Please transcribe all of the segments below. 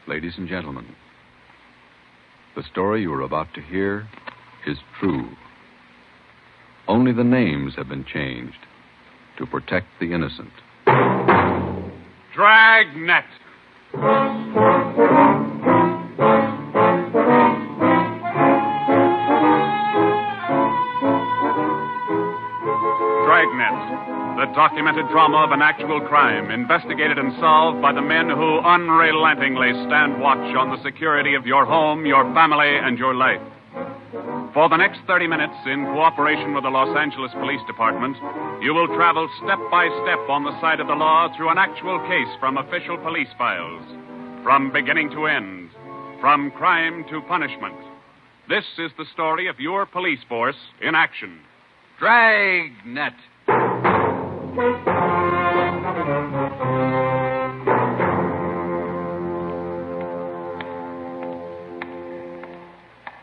Ladies and gentlemen, the story you are about to hear is true. Only the names have been changed to protect the innocent. Dragnet. Dragnet, the documented drama of an actual crime, investigated and solved by the men who unrelentingly stand watch on the security of your home, your family, and your life. For the next 30 minutes, in cooperation with the Los Angeles Police Department, you will travel step by step on the side of the law through an actual case from official police files. From beginning to end, from crime to punishment. This is the story of your police force in action. Dragnet.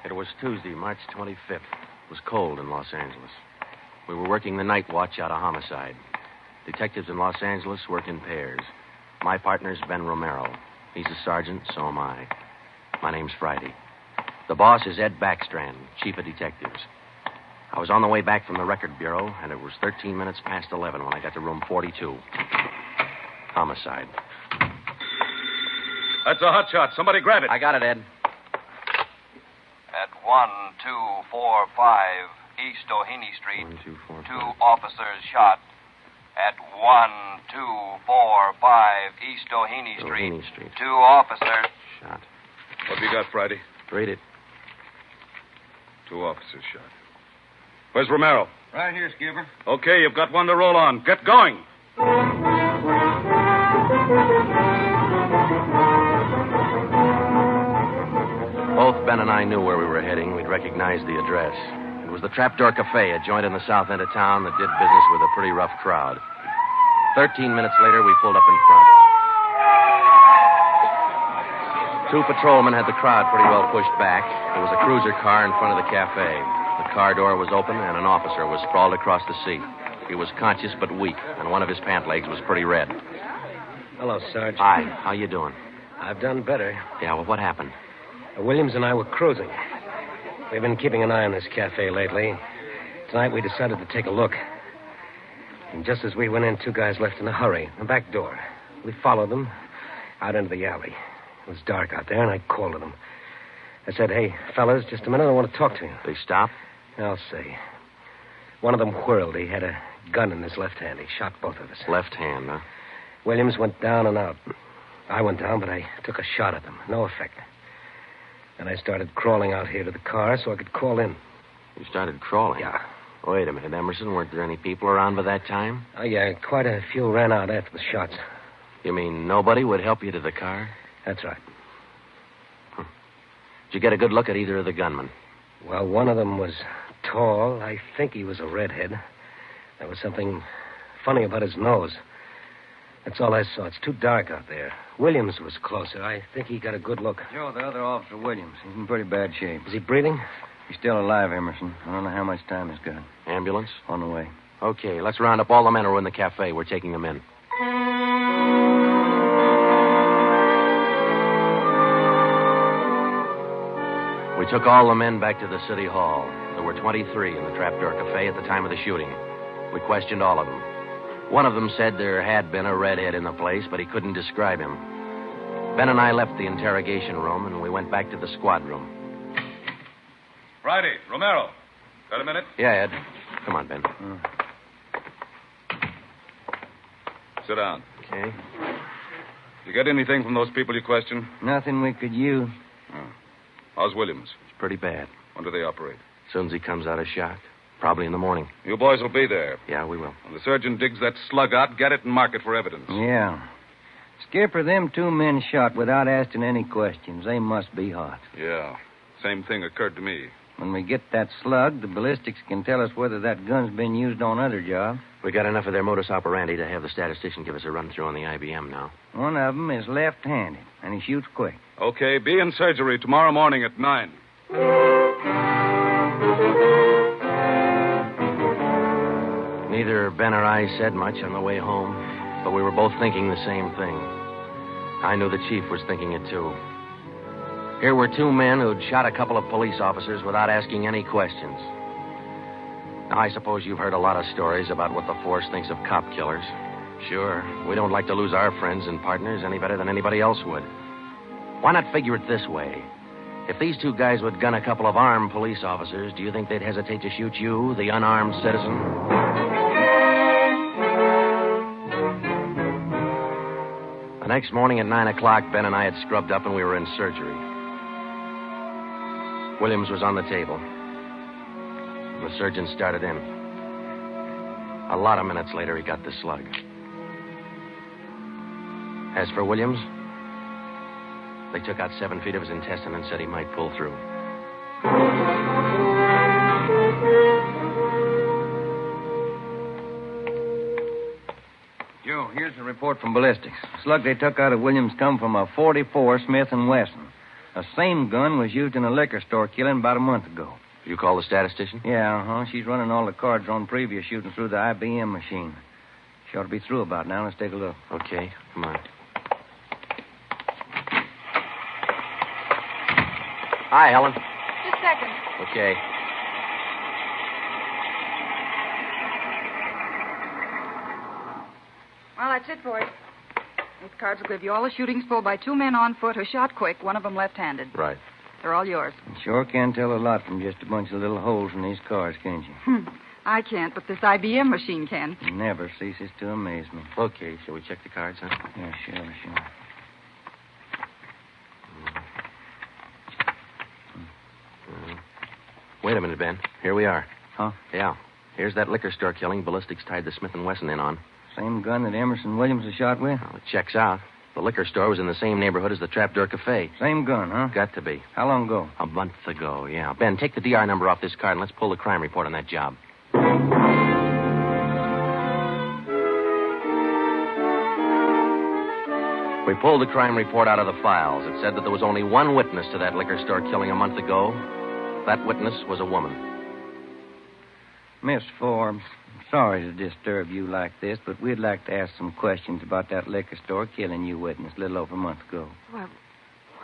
It was Tuesday, March 25th. It was cold in Los Angeles. We were working the night watch out of Homicide. Detectives in Los Angeles work in pairs. My partner's Ben Romero. He's a sergeant, so am I. My name's Friday. The boss is Ed Backstrand, chief of detectives. I was on the way back from the record bureau, and it was 13 minutes past 11 when I got to room 42. Homicide. That's a hot shot. Somebody grab it. I got it, Ed. At 1245 East Doheny Street, 1, 2, 4, 5. two officers shot. At 1245 East Doheny Doheny Street. Two officers Shot. What have you got, Friday? Read it. 2 officers shot. Where's Romero? Right here, Skipper. Okay, you've got one to roll on. Get going. Both Ben and I knew where we were heading. We'd recognized the address. It was the Trapdoor Cafe, a joint in the south end of town that did business with a pretty rough crowd. 13 minutes later, we pulled up in front. 2 patrolmen had the crowd pretty well pushed back. There was a cruiser car in front of the cafe. The car door was open, and an officer was sprawled across the seat. He was conscious but weak, and one of his pant legs was pretty red. Hello, Sarge. Hi, how you doing? I've done better. Yeah, well, what happened? Williams and I were cruising. We've been keeping an eye on this cafe lately. Tonight we decided to take a look. And just as we went in, 2 guys left in a hurry. The back door. We followed them out into the alley. It was dark out there, and I called to them. I said, hey, fellas, just a minute, I want to talk to you. They stopped? I'll see. One of them whirled. He had a gun in his left hand. He shot both of us. Left hand, huh? Williams went down and out. I went down, but I took a shot at them. No effect. Then I started crawling out here to the car so I could call in. You started crawling? Yeah. Wait a minute, Emerson. Weren't there any people around by that time? Oh, yeah, quite a few ran out after the shots. You mean nobody would help you to the car? That's right. Did you get a good look at either of the gunmen? Well, one of them was tall. I think he was a redhead. There was something funny about his nose. That's all I saw. It's too dark out there. Williams was closer. I think he got a good look. Joe, the other officer, Williams. He's in pretty bad shape. Is he breathing? He's still alive, Emerson. I don't know how much time he's got. Ambulance? On the way. Okay, let's round up all the men who are in the cafe. We're taking them in. We took all the men back to the city hall. There were 23 in the Trapdoor Cafe at the time of the shooting. We questioned all of them. One of them said there had been a redhead in the place, but he couldn't describe him. Ben and I left the interrogation room, and we went back to the squad room. Friday, Romero. Got a minute? Yeah, Ed. Come on, Ben. Sit down. Okay. You get anything from those people you questioned? Nothing we could use. Oh. How's Williams? It's pretty bad. When do they operate? As soon as he comes out of shock. Probably in the morning. You boys will be there. Yeah, we will. When the surgeon digs that slug out, get it and mark it for evidence. Yeah. Skipper, them 2 men shot without asking any questions. They must be hot. Yeah. Same thing occurred to me. When we get that slug, the ballistics can tell us whether that gun's been used on other jobs. We got enough of their modus operandi to have the statistician give us a run-through on the IBM now. One of them is left-handed, and he shoots quick. Okay, be in surgery tomorrow morning at 9. Neither Ben or I said much on the way home, but we were both thinking the same thing. I knew the chief was thinking it, too. Here were two men who'd shot a couple of police officers without asking any questions. Now, I suppose you've heard a lot of stories about what the force thinks of cop killers. Sure, we don't like to lose our friends and partners any better than anybody else would. Why not figure it this way? If these two guys would gun a couple of armed police officers, do you think they'd hesitate to shoot you, the unarmed citizen? The next morning at 9 o'clock, Ben and I had scrubbed up and we were in surgery. Williams was on the table. The surgeon started in. A lot of minutes later, he got the slug. As for Williams, they took out 7 feet of his intestine and said he might pull through. Joe, here's the report from ballistics. The slug they took out of Williams come from a .44 Smith & Wesson. The same gun was used in a liquor store killing about a month ago. You call the statistician? Yeah, She's running all the cards on previous shooting through the IBM machine. She ought to be through about now. Let's take a look. Okay, come on. Hi, Helen. Just a second. Okay. Well, that's it for you. These cards will give you all the shootings pulled by 2 men on foot who shot quick, one of them left-handed. Right. They're all yours. You sure can tell a lot from just a bunch of little holes in these cards, can't you? I can't, but this IBM machine can. It never ceases to amaze me. Okay, shall we check the cards, huh? Yeah, sure. Wait a minute, Ben. Here we are. Huh? Yeah. Here's that liquor store killing ballistics tied the Smith & Wesson in on. Same gun that Emerson Williams was shot with? Well, it checks out. The liquor store was in the same neighborhood as the Trapdoor Cafe. Same gun, huh? Got to be. How long ago? A month ago, yeah. Ben, take the DR number off this card and let's pull the crime report on that job. We pulled the crime report out of the files. It said that there was only one witness to that liquor store killing a month ago. That witness was a woman. Miss Forbes, I'm sorry to disturb you like this, but we'd like to ask some questions about that liquor store killing you witnessed a little over a month ago. Well,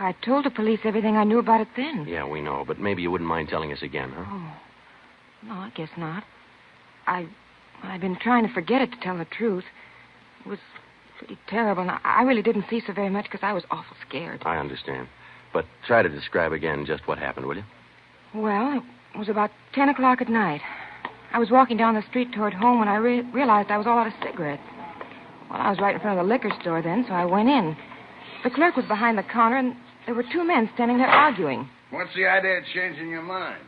I told the police everything I knew about it then. Yeah, we know, but maybe you wouldn't mind telling us again, huh? Oh, no, I guess not. I've been trying to forget it, to tell the truth. It was pretty terrible, and I really didn't see so very much because I was awful scared. I understand. But try to describe again just what happened, will you? Well, it was about 10 o'clock at night. I was walking down the street toward home when I realized I was all out of cigarettes. Well, I was right in front of the liquor store then, so I went in. The clerk was behind the counter, and there were 2 men standing there arguing. What's the idea of changing your mind?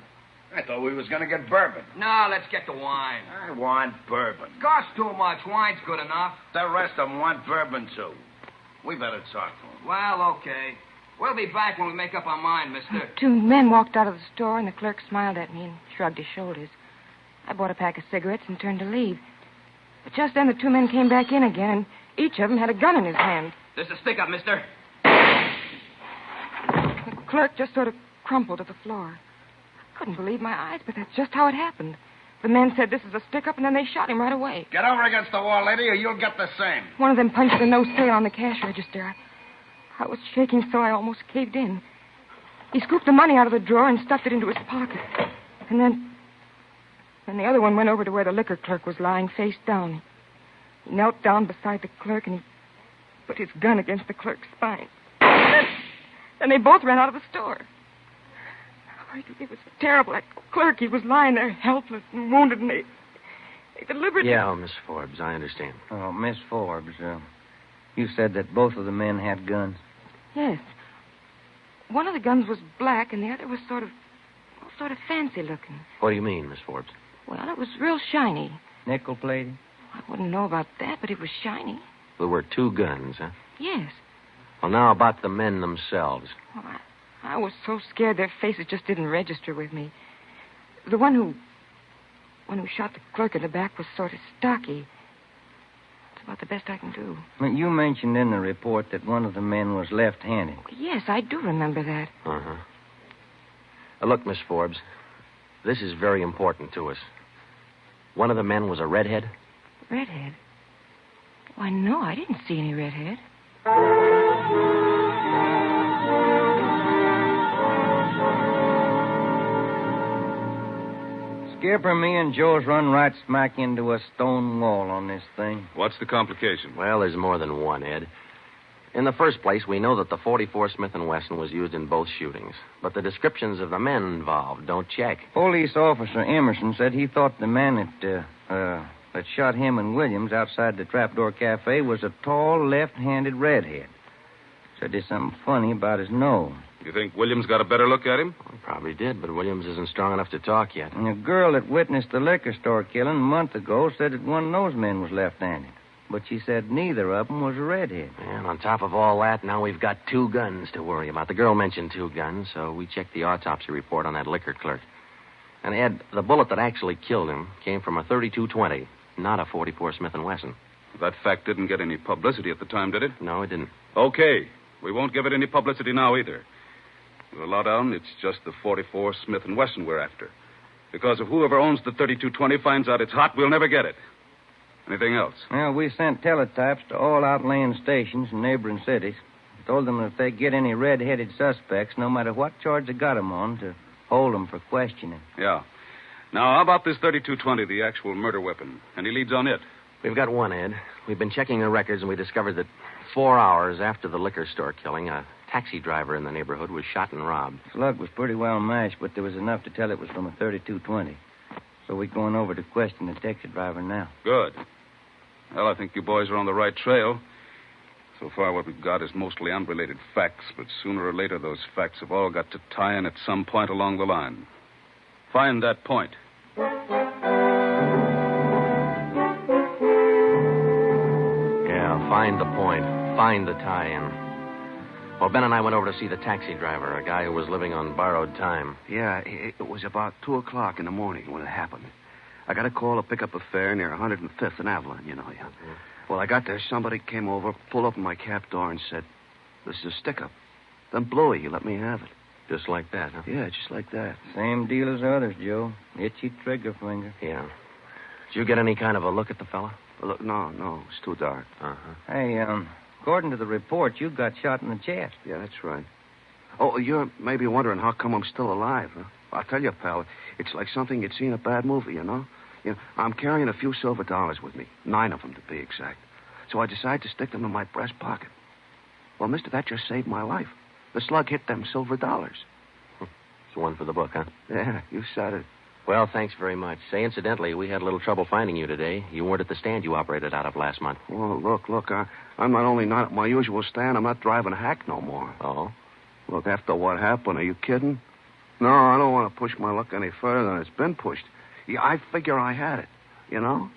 I thought we was going to get bourbon. No, let's get the wine. I want bourbon. Costs too much. Wine's good enough. The rest of them want bourbon, too. We better talk to them. Well, okay. We'll be back when we make up our mind, mister. 2 men walked out of the store, and the clerk smiled at me and shrugged his shoulders. I bought a pack of cigarettes and turned to leave. But just then the 2 men came back in again, and each of them had a gun in his hand. This is a stick-up, mister. The clerk just sort of crumpled to the floor. I couldn't believe my eyes, but that's just how it happened. The men said this is a stick-up, and then they shot him right away. Get over against the wall, lady, or you'll get the same. One of them punched the no sale on the cash register. I was shaking so I almost caved in. He scooped the money out of the drawer and stuffed it into his pocket. And then the other one went over to where the liquor clerk was lying face down. He knelt down beside the clerk, and he put his gun against the clerk's spine. Then they both ran out of the store. It was terrible. That clerk, he was lying there helpless and wounded, and they deliberately... Yeah, Miss Forbes, I understand. Oh, Miss Forbes, you said that both of the men had guns. Yes. One of the guns was black, and the other was sort of fancy looking. What do you mean, Miss Forbes? Well, it was real shiny. Nickel-plated? I wouldn't know about that, but it was shiny. There were 2 guns, huh? Yes. Well, now about the men themselves. Well, I was so scared their faces just didn't register with me. The one who shot the clerk in the back was sort of stocky. That's about the best I can do. You mentioned in the report that one of the men was left-handed. Yes, I do remember that. Uh-huh. Look, Miss Forbes, this is very important to us. One of the men was a redhead? Redhead? Why, no, I didn't see any redhead. Skipper, me and Joe's run right smack into a stone wall on this thing. What's the complication? Well, there's more than one, Ed. In the first place, we know that the .44 Smith & Wesson was used in both shootings, but the descriptions of the men involved don't check. Police officer Emerson said he thought the man that shot him and Williams outside the Trapdoor Cafe was a tall, left-handed redhead. Said there's something funny about his nose. You think Williams got a better look at him? Well, probably did, but Williams isn't strong enough to talk yet. And a girl that witnessed the liquor store killing a month ago said that one of those men was left-handed. But she said neither of them was a redhead. And on top of all that, now we've got 2 guns to worry about. The girl mentioned 2 guns, so we checked the autopsy report on that liquor clerk. And, Ed, the bullet that actually killed him came from a .32-20, not a .44 Smith & Wesson. That fact didn't get any publicity at the time, did it? No, it didn't. Okay. We won't give it any publicity now either. With a lowdown, it's just the .44 Smith & Wesson we're after. Because if whoever owns the .32-20 finds out it's hot, we'll never get it. Anything else? Well, we sent teletypes to all outlying stations in neighboring cities. Told them that if they get any red-headed suspects, no matter what charge they got them on, to hold them for questioning. Yeah. Now, how about this .32-20, the actual murder weapon? Any leads on it? We've got one, Ed. We've been checking the records, and we discovered that 4 hours after the liquor store killing, a taxi driver in the neighborhood was shot and robbed. Slug was pretty well matched, but there was enough to tell it was from a .32-20. So we're going over to question the taxi driver now. Good. Well, I think you boys are on the right trail. So far, what we've got is mostly unrelated facts, but sooner or later, those facts have all got to tie in at some point along the line. Find that point. Yeah, find the point. Find the tie-in. Well, Ben and I went over to see the taxi driver, a guy who was living on borrowed time. Yeah, it was about 2 o'clock in the morning when it happened. I got a call to pick up a fare near 105th and Avalon, you know. Yeah. Well, I got there. Somebody came over, pulled open my cab door, and said, "This is a stick-up." Then blew it. He let me have it. Just like that, huh? Yeah, just like that. Same deal as others, Joe. Itchy trigger finger. Yeah. Did you get any kind of a look at the fella? Look, no, it's too dark. Uh-huh. Hey, according to the report, you got shot in the chest. Yeah, that's right. Oh, you're maybe wondering how come I'm still alive, huh? I'll tell you, pal, it's like something you'd see in a bad movie, you know? I'm carrying a few silver dollars with me, 9 of them to be exact. So I decided to stick them in my breast pocket. Well, mister, that just saved my life. The slug hit them silver dollars. It's one for the book, huh? Yeah, you said it. Well, thanks very much. Say, incidentally, we had a little trouble finding you today. You weren't at the stand you operated out of last month. Well, look, I'm not only not at my usual stand, I'm not driving a hack no more. Oh? Look, after what happened, are you kidding? No, I don't want to push my luck any further than it's been pushed. Yeah, I figure I had it, you know?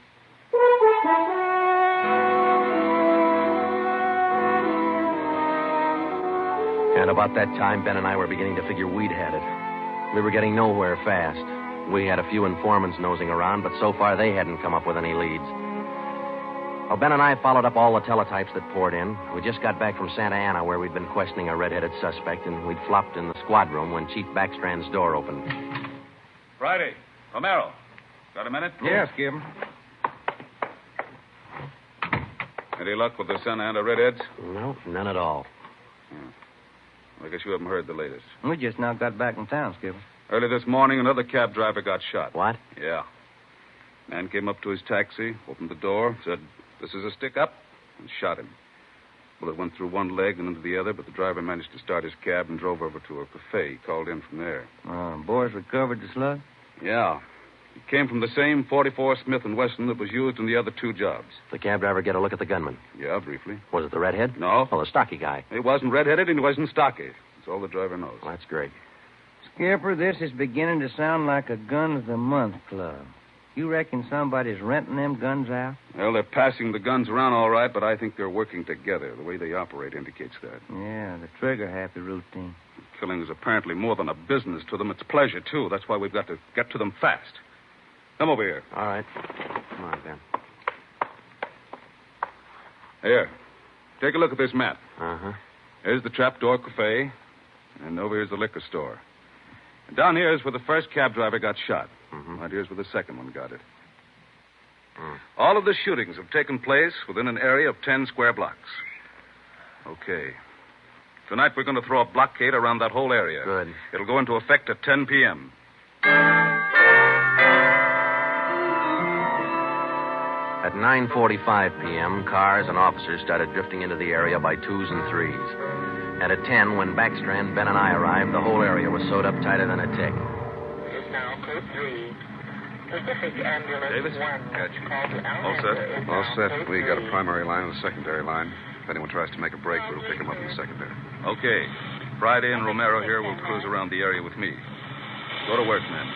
And about that time, Ben and I were beginning to figure we'd had it. We were getting nowhere fast. We had a few informants nosing around, but so far they hadn't come up with any leads. Well, Ben and I followed up all the teletypes that poured in. We just got back from Santa Ana, where we'd been questioning a red-headed suspect, and we'd flopped in the squad room when Chief Backstrand's door opened. Friday. Romero. Got a minute? Yeah, Skipper. Any luck with the Santa Ana redheads? No, none at all. I guess you haven't heard the latest. We just now got back in town, Skipper. Early this morning, another cab driver got shot. What? Yeah. Man came up to his taxi, opened the door, said, "This is a stick-up," and shot him. Bullet went through one leg and into the other, but the driver managed to start his cab and drove over to a cafe. He called in from there. Boys recovered the slug? Yeah. It came from the same .44 Smith & Wesson that was used in the other 2 jobs. The cab driver get a look at the gunman? Yeah, briefly. Was it the redhead? No. Oh, the stocky guy. He wasn't redheaded and he wasn't stocky. That's all the driver knows. Well, that's great. Skipper, this is beginning to sound like a Gun of the Month club. You reckon somebody's renting them guns out? Well, they're passing the guns around all right, but I think they're working together. The way they operate indicates that. Yeah, the trigger-happy routine. Killing is apparently more than a business to them. It's pleasure, too. That's why we've got to get to them fast. Come over here. All right. Come on, Ben. Here. Take a look at this map. Uh-huh. Here's the Trapdoor Cafe, and over here's the liquor store. And down here is where the first cab driver got shot. Mm-hmm. Right here's where the second one got it. All of the shootings have taken place within an area of 10 square blocks. Okay. Tonight we're going to throw a blockade around that whole area. Good. It'll go into effect at 10 p.m. At 9:45 p.m., cars and officers started drifting into the area by twos and threes. And at 10, when Backstrand, Ben, and I arrived, the whole area was sewed up tighter than a tick. This is now code 3. Pacific Ambulance Davis? 1. Gotcha. Call to All set? All set. We got a primary line and a secondary line. If anyone tries to make a break, we'll pick them up in the secondary. Okay. Friday and Romero here will cruise around the area with me. Go to work, men.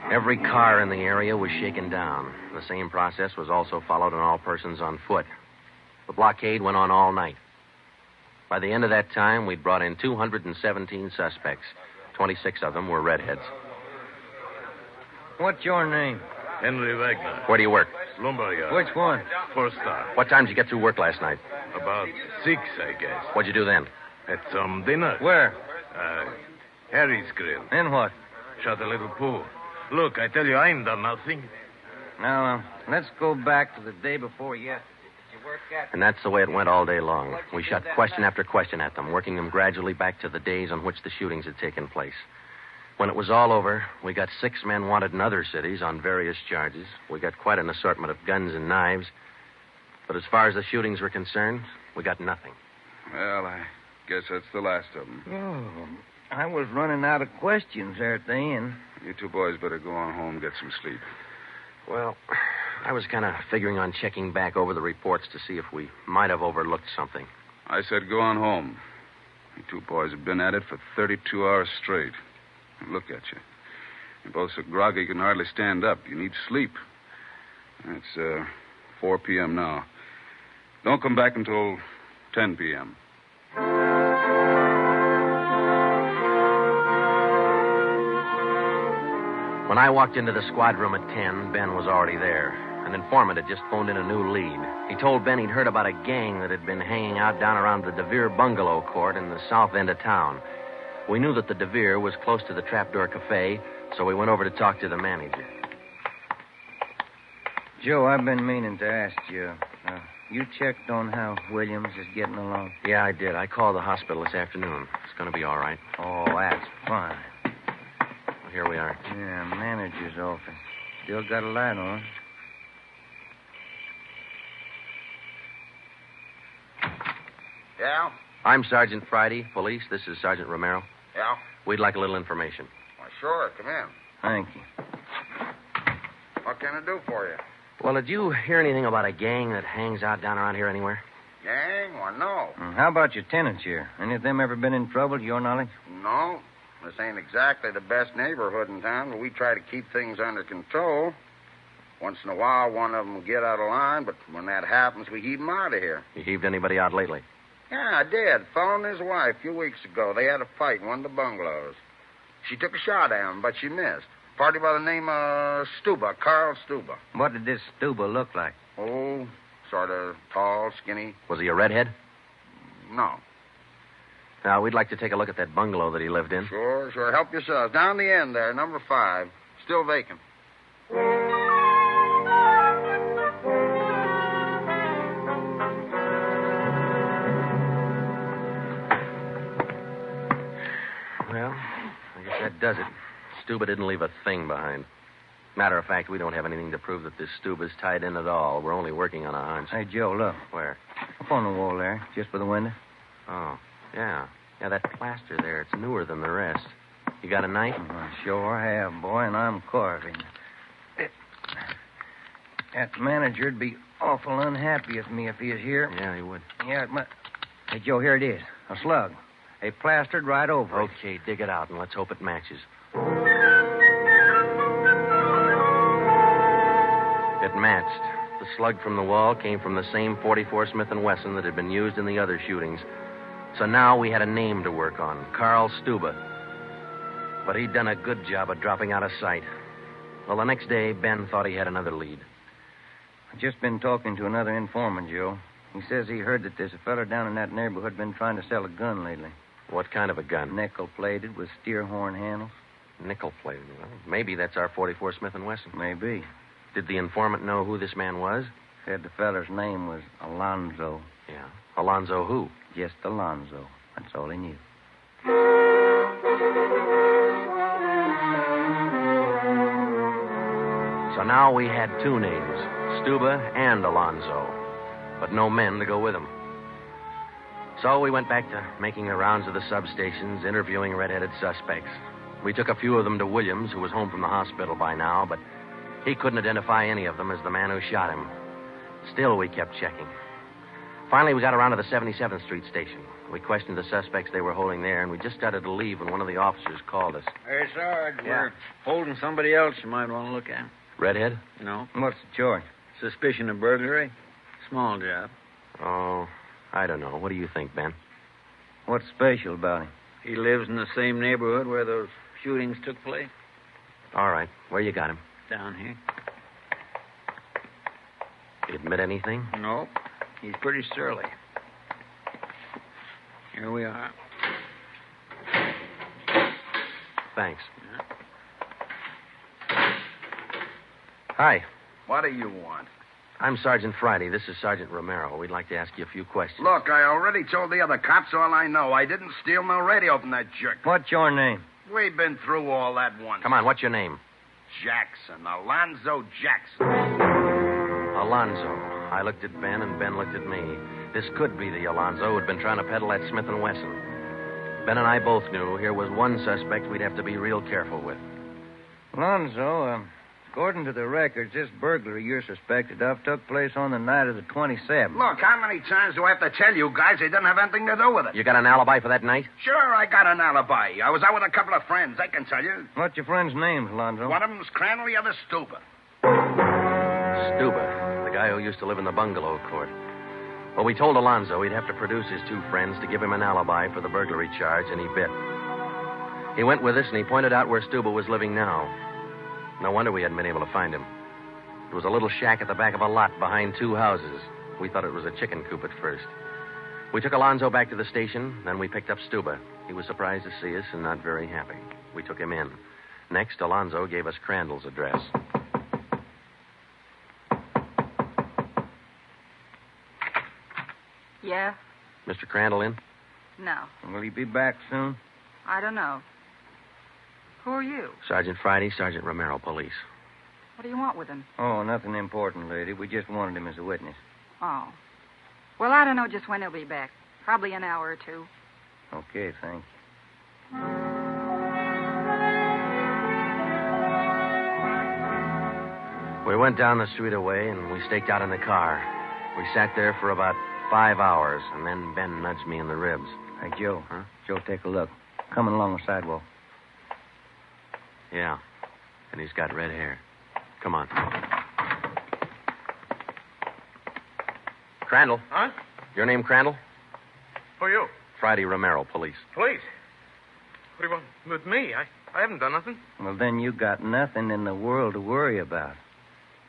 Every car in the area was shaken down. The same process was also followed on all persons on foot. The blockade went on all night. By the end of that time, we'd brought in 217 suspects. 26 of them were redheads. What's your name? Henry Wagner. Where do you work? Lumberyard. Which one? First star. What time did you get through work last night? About 6, I guess. What'd you do then? Had some dinner. Where? Harry's Grill. And what? Shot a little pool. Look, I tell you, I ain't done nothing. Now, let's go back to the day before yesterday. Did you work at... And that's the way it went all day long. We shot question after question at them, working them gradually back to the days on which the shootings had taken place. When it was all over, we got 6 men wanted in other cities on various charges. We got quite an assortment of guns and knives. But as far as the shootings were concerned, we got nothing. Well, I guess that's the last of them. Oh, I was running out of questions there at the end. You two boys better go on home, get some sleep. Well, I was kind of figuring on checking back over the reports to see if we might have overlooked something. I said go on home. You two boys have been at it for 32 hours straight. Look at you. You're both so groggy you can hardly stand up. You need sleep. It's 4 p.m. now. Don't come back until 10 p.m. When I walked into the squad room at 10, Ben was already there. An informant had just phoned in a new lead. He told Ben he'd heard about a gang that had been hanging out down around the DeVere bungalow court in the south end of town. We knew that the DeVere was close to the Trapdoor Cafe, so we went over to talk to the manager. Joe, I've been meaning to ask you. You checked on how Williams is getting along? Yeah, I did. I called the hospital this afternoon. It's going to be all right. Oh, that's fine. Well, here we are. Yeah, manager's office. Still got a light on. Yeah? I'm Sergeant Friday, police. This is Sergeant Romero. Yeah? We'd like a little information. Why, sure. Come in. Thank you. What can I do for you? Well, did you hear anything about a gang that hangs out down around here anywhere? Gang? Why, no. How about your tenants here? Any of them ever been in trouble, to your knowledge? No. This ain't exactly the best neighborhood in town, but we try to keep things under control. Once in a while, one of them will get out of line, but when that happens, we heave them out of here. You heaved anybody out lately? Yeah, I did. Fellow and his wife a few weeks ago. They had a fight in one of the bungalows. She took a shot at him, but she missed. Party by the name of Stuba, Carl Stuba. What did this Stuba look like? Oh, sort of tall, skinny. Was he a redhead? No. Now, we'd like to take a look at that bungalow that he lived in. Sure. Help yourselves. Down the end there, number 5. Still vacant. Well, I guess that does it. Stuba didn't leave a thing behind. Matter of fact, we don't have anything to prove that this Stuba's tied in at all. We're only working on a hunch. Hey, Joe, look. Where? Up on the wall there, just by the window. Oh, yeah. Yeah, that plaster there, it's newer than the rest. You got a knife? I sure have, boy, and I'm carving. That manager'd be awful unhappy with me if he was here. Yeah, he would. Yeah, it might... Hey, Joe, here it is. A slug. They plastered right over it. Okay, dig it out, and let's hope it matches. It matched. The slug from the wall came from the same .44 Smith & Wesson that had been used in the other shootings. So now we had a name to work on, Carl Stuba. But he'd done a good job of dropping out of sight. Well, the next day, Ben thought he had another lead. I've just been talking to another informant, Joe. He says he heard that there's a fella down in that neighborhood been trying to sell a gun lately. What kind of a gun? Nickel-plated with steer horn handles. Nickel-plated. Well, maybe that's our .44 Smith & Wesson. Maybe. Did the informant know who this man was? Said the feller's name was Alonzo. Yeah. Alonzo who? Just Alonzo. That's all he knew. now we had two names, Stuba and Alonzo, but no men to go with them. So we went back to making the rounds of the substations, interviewing red-headed suspects. We took a few of them to Williams, who was home from the hospital by now, but he couldn't identify any of them as the man who shot him. Still, we kept checking. Finally, we got around to the 77th Street station. We questioned the suspects they were holding there, and we just started to leave when one of the officers called us. Hey, Sarge, we're holding somebody else you might want to look at. Redhead? No. What's the charge? Suspicion of burglary. Small job. Oh, I don't know. What do you think, Ben? What's special about him? He lives in the same neighborhood where those shootings took place. All right. Where you got him? Down here. He admit anything? No. He's pretty surly. Here we are. Thanks. Hi. What do you want? I'm Sergeant Friday. This is Sergeant Romero. We'd like to ask you a few questions. Look, I already told the other cops all I know. I didn't steal no radio from that jerk. What's your name? We've been through all that once. Come on, what's your name? Jackson. Alonzo Jackson. Alonzo. I looked at Ben, and Ben looked at me. This could be the Alonzo who'd been trying to peddle that Smith & Wesson. Ben and I both knew here was one suspect we'd have to be real careful with. Alonzo, according to the records, this burglary you're suspected of took place on the night of the 27th. Look, how many times do I have to tell you guys they didn't have anything to do with it? You got an alibi for that night? Sure, I got an alibi. I was out with a couple of friends, I can tell you. What's your friend's name, Alonzo? One of them's Crandall, the other Stuba. Stuba, the guy who used to live in the bungalow court. Well, we told Alonzo he'd have to produce his two friends to give him an alibi for the burglary charge, and he bit. He went with us, and he pointed out where Stuba was living now. No wonder we hadn't been able to find him. It was a little shack at the back of a lot behind two houses. We thought it was a chicken coop at first. We took Alonzo back to the station, then we picked up Stuba. He was surprised to see us and not very happy. We took him in. Next, Alonzo gave us Crandall's address. Yeah? Mr. Crandall in? No. Will he be back soon? I don't know. Who are you? Sergeant Friday, Sergeant Romero, police. What do you want with him? Oh, nothing important, lady. We just wanted him as a witness. Oh. Well, I don't know just when he'll be back. Probably an hour or two. Okay, thank you. We went down the street away, and we staked out in the car. We sat there for about 5 hours, and then Ben nudged me in the ribs. Hey, Joe. Huh? Joe, take a look. Coming along the sidewalk. Yeah. And he's got red hair. Come on. Crandall. Huh? Your name Crandall? Who are you? Friday Romero, police. Police? What do you want with me? I haven't done nothing. Well, then you got nothing in the world to worry about.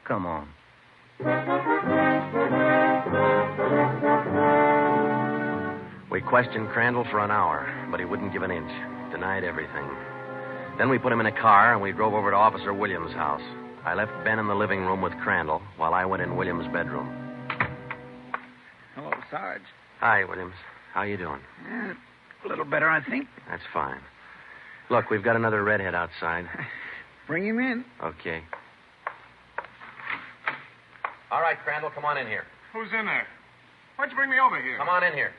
Come on. We questioned Crandall for an hour, but he wouldn't give an inch. Denied everything. Then we put him in a car, and we drove over to Officer Williams' house. I left Ben in the living room with Crandall while I went in Williams' bedroom. Hello, Sarge. Hi, Williams. How you doing? A little better, I think. That's fine. Look, we've got another redhead outside. Bring him in. Okay. All right, Crandall, come on in here. Who's in there? Why'd you bring me over here? Come on in here.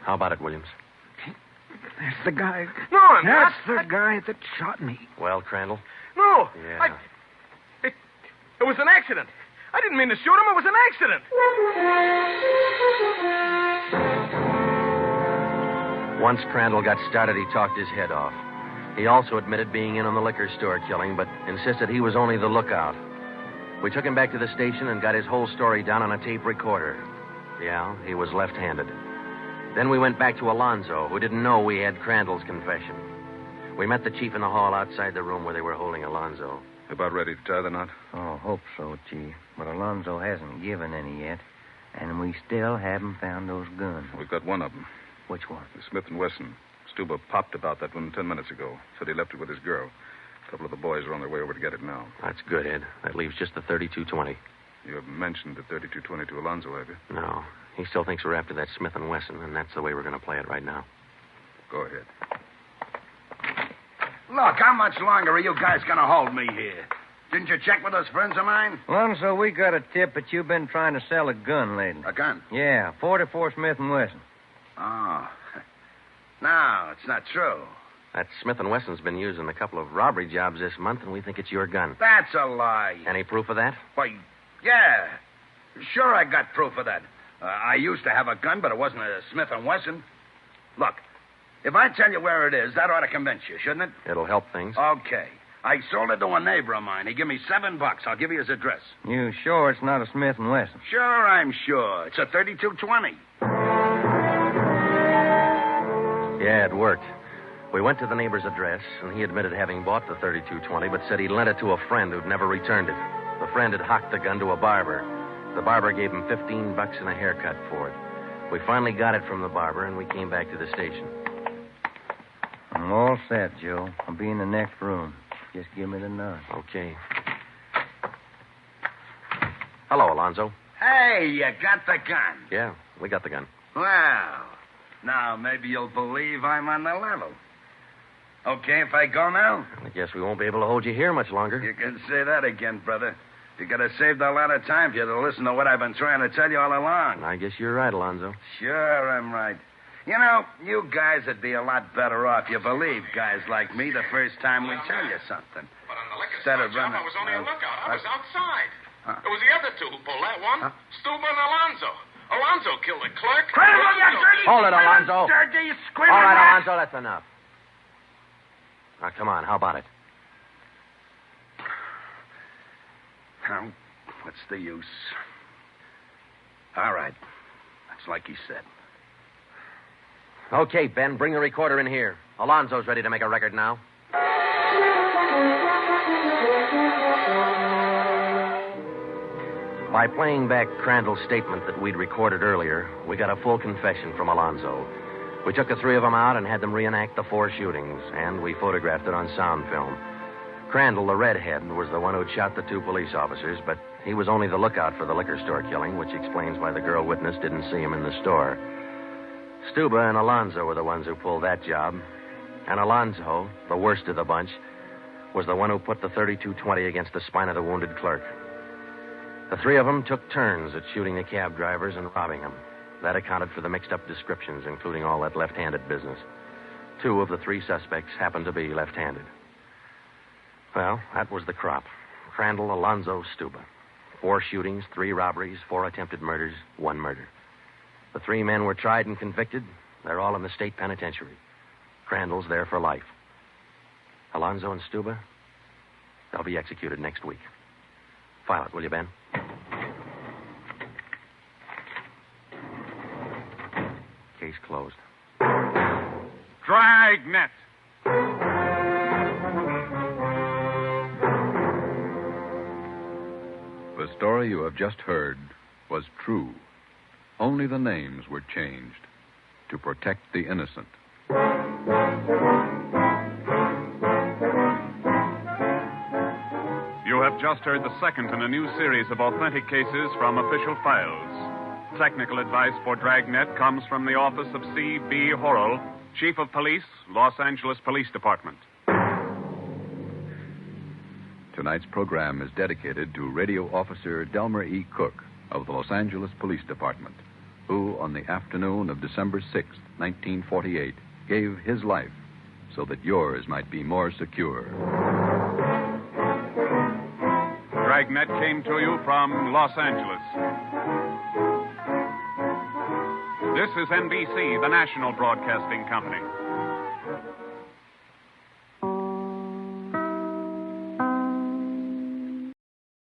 How about it, Williams? That's the guy. No, That's the guy that shot me. Well, Crandall? No. Yeah. It was an accident. I didn't mean to shoot him. It was an accident. Once Crandall got started, he talked his head off. He also admitted being in on the liquor store killing, but insisted he was only the lookout. We took him back to the station and got his whole story down on a tape recorder. Yeah, he was left-handed. Then we went back to Alonzo, who didn't know we had Crandall's confession. We met the chief in the hall outside the room where they were holding Alonzo. About ready to tie the knot? Oh, hope so, Chief. But Alonzo hasn't given any yet, and we still haven't found those guns. We've got one of them. Which one? The Smith & Wesson. Stuba popped about that one 10 minutes ago. Said he left it with his girl. A couple of the boys are on their way over to get it now. That's good, Ed. That leaves just the .32-20. You haven't mentioned the .32-20 to Alonzo, have you? No. He still thinks we're after that Smith & Wesson, and that's the way we're going to play it right now. Go ahead. Look, how much longer are you guys going to hold me here? Didn't you check with those friends of mine? Alonzo, we got a tip that you've been trying to sell a gun lately. A gun? Yeah, 44 Smith & Wesson. Oh. No, it's not true. That Smith & Wesson's been used in a couple of robbery jobs this month, and we think it's your gun. That's a lie. Any proof of that? Why, yeah. Sure, I got proof of that. I used to have a gun, but it wasn't a Smith & Wesson. Look, if I tell you where it is, that ought to convince you, shouldn't it? It'll help things. Okay. I sold it to a neighbor of mine. He gave me $7. I'll give you his address. You sure it's not a Smith & Wesson? Sure, I'm sure. It's a 3220. Yeah, it worked. We went to the neighbor's address, and he admitted having bought the 3220, but said he'd lent it to a friend who'd never returned it. The friend had hocked the gun to a barber. The barber gave him $15 and a haircut for it. We finally got it from the barber, and we came back to the station. I'm all set, Joe. I'll be in the next room. Just give me the nod. Okay. Hello, Alonzo. Hey, you got the gun. Yeah, we got the gun. Well, now maybe you'll believe I'm on the level. Okay if I go now? I guess we won't be able to hold you here much longer. You can say that again, brother. You could have saved a lot of time if you'd have listened to what I've been trying to tell you all along. I guess you're right, Alonzo. Sure, I'm right. You know, you guys would be a lot better off. You believe guys like me the first time we tell you something. But on the liquor Instead store of job, running- I was only a lookout. I was outside. Huh? It was the other two who pulled that one. Stuba and Alonzo. Alonzo killed the clerk. Hold it, Alonzo. Dirty, you All screaming right, rat. Alonzo, that's enough. Now, come on, how about it? Now, what's the use? All right. That's like he said. Okay, Ben, bring the recorder in here. Alonzo's ready to make a record now. By playing back Crandall's statement that we'd recorded earlier, we got a full confession from Alonzo. We took the three of them out and had them reenact the 4 shootings, and we photographed it on sound film. Crandall, the redhead, was the one who'd shot the 2 police officers, but he was only the lookout for the liquor store killing, which explains why the girl witness didn't see him in the store. Stuba and Alonzo were the ones who pulled that job, and Alonzo, the worst of the bunch, was the one who put the 3220 against the spine of the wounded clerk. The 3 of them took turns at shooting the cab drivers and robbing them. That accounted for the mixed-up descriptions, including all that left-handed business. 2 of the 3 suspects happened to be left-handed. Well, that was the crop. Crandall, Alonzo, Stuba. 4 shootings, 3 robberies, 4 attempted murders, 1 murder. The 3 men were tried and convicted. They're all in the state penitentiary. Crandall's there for life. Alonzo and Stuba, they'll be executed next week. File it, will you, Ben? Case closed. Dragnet. The story you have just heard was true. Only the names were changed to protect the innocent. You have just heard the second in a new series of authentic cases from official files. Technical advice for Dragnet comes from the office of C.B. Horrell, Chief of Police, Los Angeles Police Department. Tonight's program is dedicated to Radio Officer Delmer E. Cook of the Los Angeles Police Department, who, on the afternoon of December 6, 1948, gave his life so that yours might be more secure. Dragnet came to you from Los Angeles. This is NBC, the national broadcasting company.